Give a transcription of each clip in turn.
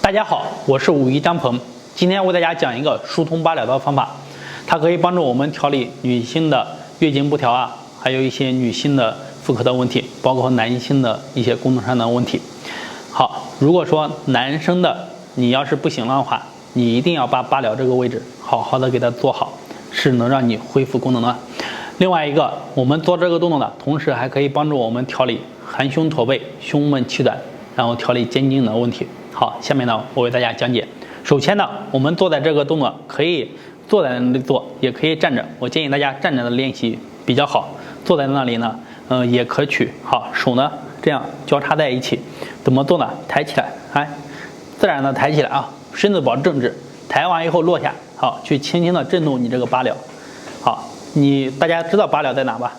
大家好，我是武夷张鹏，今天为大家讲一个疏通八髎的方法，它可以帮助我们调理女性的月经不调啊，还有一些女性的妇科的问题，包括男性的一些功能上的问题。好，如果说男生的你要是不行了的话，你一定要把八髎这个位置好好的给它做好，是能让你恢复功能的。另外一个，我们做这个动作呢，同时还可以帮助我们调理含胸驼背、胸闷气短，然后调理肩颈的问题。好，下面呢，我为大家讲解。首先呢，我们做的这个动作可以坐在那里做，也可以站着。我建议大家站着的练习比较好，坐在那里呢，也可取。好，手呢这样交叉在一起，怎么做呢？抬起来，哎，自然的抬起来啊，身子保持正直。抬完以后落下，好，去轻轻的震动你这个八髎。好，大家知道八髎在哪吧？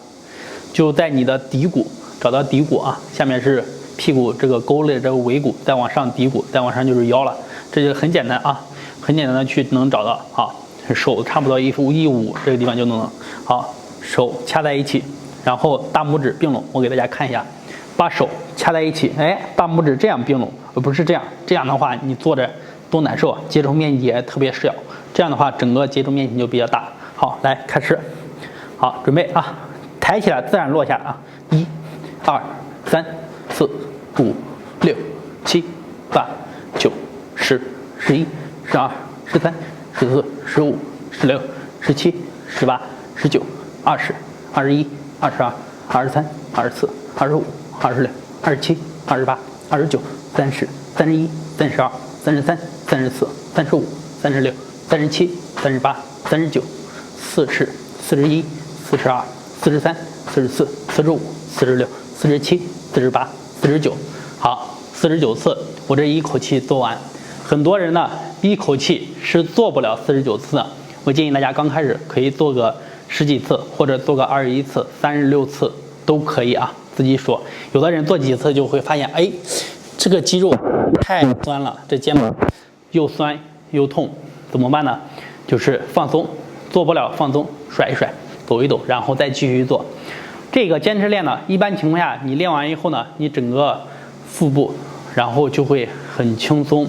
就在你的骶骨，找到骶骨啊，下面是屁股这个沟类这个尾骨，再往上骶骨，再往上就是腰了。这就很简单啊，很简单的去能找到。好，手差不多一捂这个地方就能。好，手掐在一起，然后大拇指并拢。我给大家看一下，把手掐在一起，哎，大拇指这样并拢，而不是这样。这样的话，你坐着多难受啊，接触面积也特别小。这样的话，整个接触面积就比较大。好，来开始。好，准备啊，抬起来，自然落下啊。1、2、3、4、5、6、7、8、9、10、11、12、13、14、15、16、17、18、19、20、21、22、23、24、25、26、27、28、29、30、31、32、33、34、35、36、37、38、39、40、41、42、43、44、45、46、47、48、49。好，49次，我这一口气做完。很多人呢，一口气是做不了49次的。我建议大家刚开始可以做个10几次，或者做个21次、36次都可以啊，自己说。有的人做几次就会发现，哎，这个肌肉太酸了，这肩膀又酸又痛，怎么办呢？就是放松，做不了放松，甩一甩，抖一抖，然后再继续做。这个坚持练呢，一般情况下你练完以后呢，你整个腹部然后就会很轻松。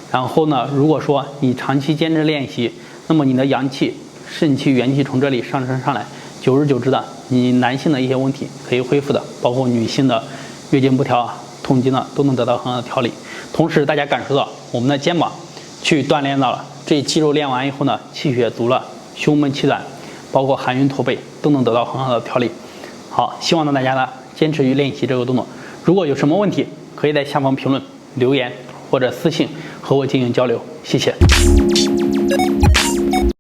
然后呢，如果说你长期坚持练习，那么你的阳气、肾气、元气从这里上升上来，久而久之的，你男性的一些问题可以恢复的，包括女性的月经不调啊、痛经呢，都能得到很好的调理。同时，大家感受到我们的肩膀去锻炼到了，这肌肉练完以后呢，气血足了，胸闷气短，包括含孕驼背都能得到很好的调理。好，希望大家呢坚持于练习这个动作。如果有什么问题，可以在下方评论留言或者私信和我进行交流，谢谢。